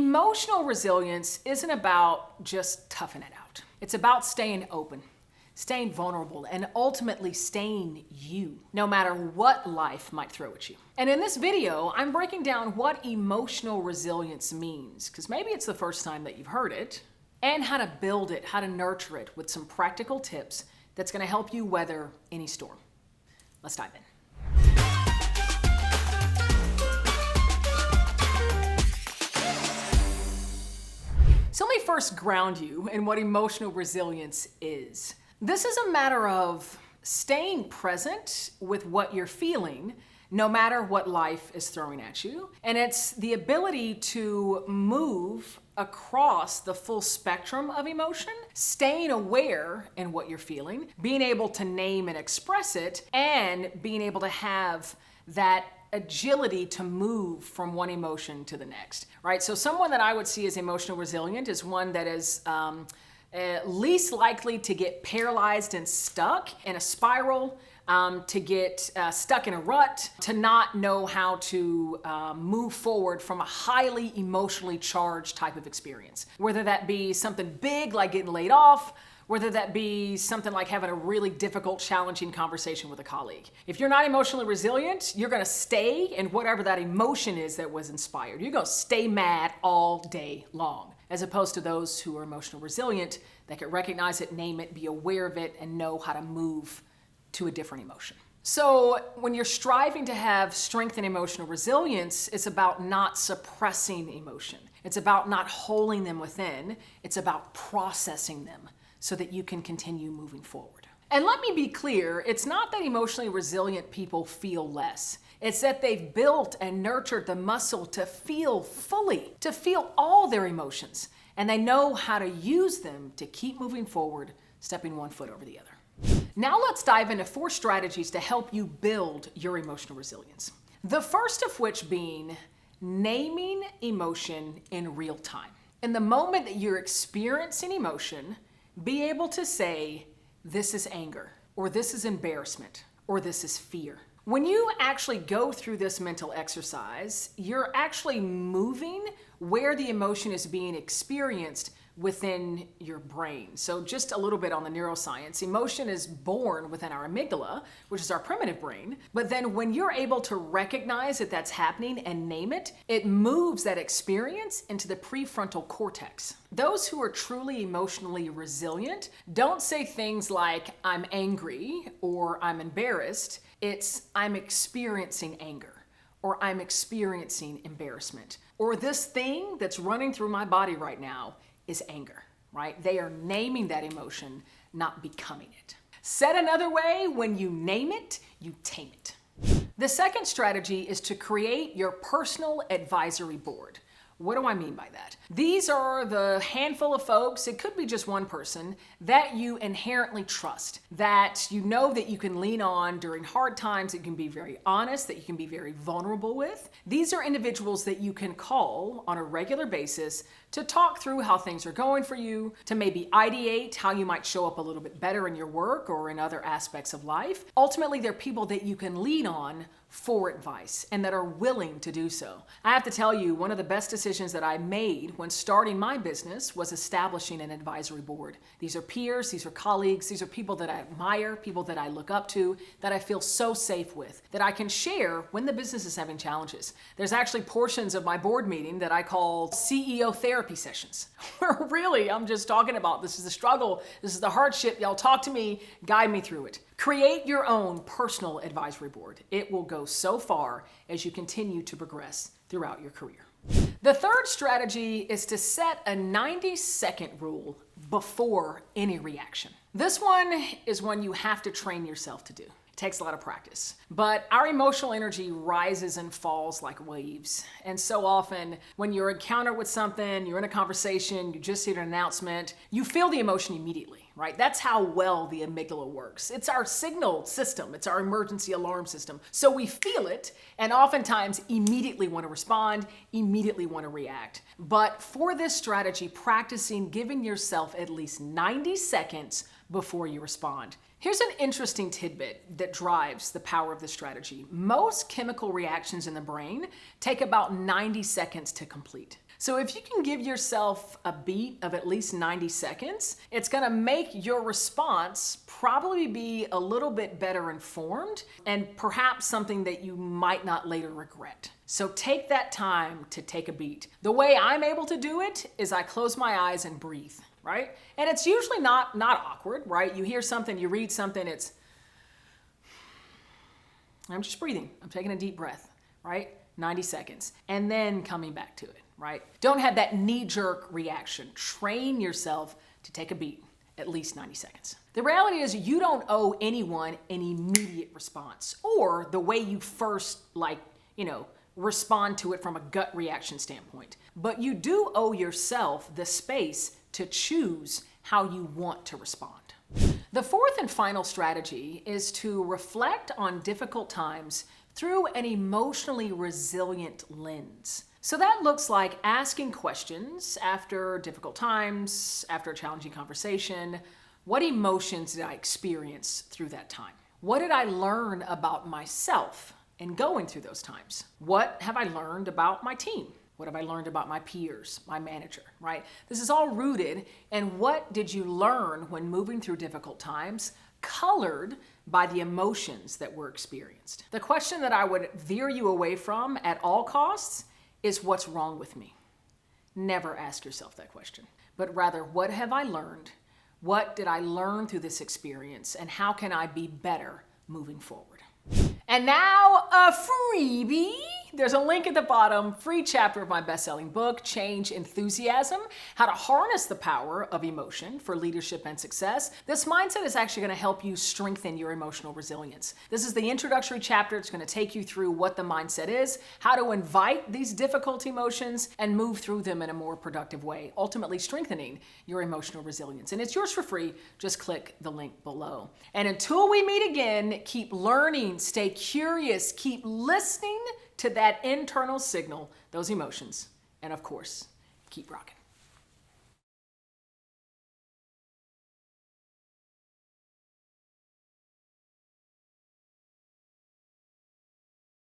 Emotional resilience isn't about just toughing it out. It's about staying open, staying vulnerable, and ultimately staying you, no matter what life might throw at you. And in this video, I'm breaking down what emotional resilience means, because maybe it's the first time that you've heard it, and how to build it, how to nurture it with some practical tips that's going to help you weather any storm. Let's dive in. So let me first ground you in what emotional resilience is. This is a matter of staying present with what you're feeling, no matter what life is throwing at you. And it's the ability to move across the full spectrum of emotion, staying aware in what you're feeling, being able to name and express it, and being able to have that agility to move from one emotion to the next, right? So someone that I would see as emotional resilient is one that is least likely to get paralyzed and stuck in a spiral, to get stuck in a rut, to not know how to move forward from a highly emotionally charged type of experience. Whether that be something big like getting laid off, whether that be something like having a really difficult, challenging conversation with a colleague. If you're not emotionally resilient, you're gonna stay in whatever that emotion is that was inspired. You're gonna stay mad all day long, as opposed to those who are emotionally resilient that can recognize it, name it, be aware of it, and know how to move to a different emotion. So when you're striving to have strength and emotional resilience, it's about not suppressing emotion. It's about not holding them within. It's about processing them so that you can continue moving forward. And let me be clear, it's not that emotionally resilient people feel less. It's that they've built and nurtured the muscle to feel fully, to feel all their emotions, and they know how to use them to keep moving forward, stepping one foot over the other. Now let's dive into 4 strategies to help you build your emotional resilience. The first of which being naming emotion in real time. In the moment that you're experiencing emotion, be able to say, this is anger, or this is embarrassment, or this is fear. When you actually go through this mental exercise, you're actually moving where the emotion is being experienced within your brain. So just a little bit on the neuroscience. Emotion is born within our amygdala, which is our primitive brain. But then when you're able to recognize that that's happening and name it, it moves that experience into the prefrontal cortex. Those who are truly emotionally resilient don't say things like, I'm angry or I'm embarrassed. It's, I'm experiencing anger, or I'm experiencing embarrassment, or this thing that's running through my body right now is anger, right? They are naming that emotion, not becoming it. Said another way, when you name it, you tame it. The second strategy is to create your personal advisory board. What do I mean by that? These are the handful of folks, it could be just one person, that you inherently trust, that you know that you can lean on during hard times, that you can be very honest, that you can be very vulnerable with. These are individuals that you can call on a regular basis to talk through how things are going for you, to maybe ideate how you might show up a little bit better in your work or in other aspects of life. Ultimately, they're people that you can lean on for advice and that are willing to do so. I have to tell you, one of the best decisions that I made when starting my business was establishing an advisory board. These are peers, these are colleagues, these are people that I admire, people that I look up to, that I feel so safe with, that I can share when the business is having challenges. There's actually portions of my board meeting that I call CEO therapy sessions, where really I'm just talking about, this is the struggle, this is the hardship, y'all talk to me, guide me through it. Create your own personal advisory board. It will go so far as you continue to progress throughout your career. The third strategy is to set a 90-second rule before any reaction. This one is one you have to train yourself to do. It takes a lot of practice. But our emotional energy rises and falls like waves. And so often when you're encountered with something, you're in a conversation, you just see an announcement, you feel the emotion immediately. Right? That's how well the amygdala works. It's our signal system. It's our emergency alarm system. So we feel it and oftentimes immediately want to respond, immediately want to react. But for this strategy, practicing giving yourself at least 90 seconds before you respond. Here's an interesting tidbit that drives the power of this strategy. Most chemical reactions in the brain take about 90 seconds to complete. So if you can give yourself a beat of at least 90 seconds, it's gonna make your response probably be a little bit better informed and perhaps something that you might not later regret. So take that time to take a beat. The way I'm able to do it is I close my eyes and breathe, right? And it's usually not awkward, right? You hear something, you read something, I'm just breathing. I'm taking a deep breath, right? 90 seconds, and then coming back to it, right? Don't have that knee-jerk reaction. Train yourself to take a beat, at least 90 seconds. The reality is you don't owe anyone an immediate response or the way you first, respond to it from a gut reaction standpoint. But you do owe yourself the space to choose how you want to respond. The fourth and final strategy is to reflect on difficult times through an emotionally resilient lens. So that looks like asking questions after difficult times, after a challenging conversation. What emotions did I experience through that time? What did I learn about myself in going through those times? What have I learned about my team? What have I learned about my peers, my manager, right? This is all rooted in what did you learn when moving through difficult times, colored by the emotions that were experienced. The question that I would veer you away from at all costs is what's wrong with me? Never ask yourself that question, but rather what have I learned? What did I learn through this experience and how can I be better moving forward? And now a freebie. There's a link at the bottom, free chapter of my best-selling book, Change Enthusiasm, How to Harness the Power of Emotion for Leadership and Success. This mindset is actually going to help you strengthen your emotional resilience. This is the introductory chapter. It's going to take you through what the mindset is, how to invite these difficult emotions, and move through them in a more productive way, ultimately strengthening your emotional resilience. And it's yours for free. Just click the link below. And until we meet again, keep learning, stay curious, keep listening to that internal signal, those emotions, and of course, keep rocking.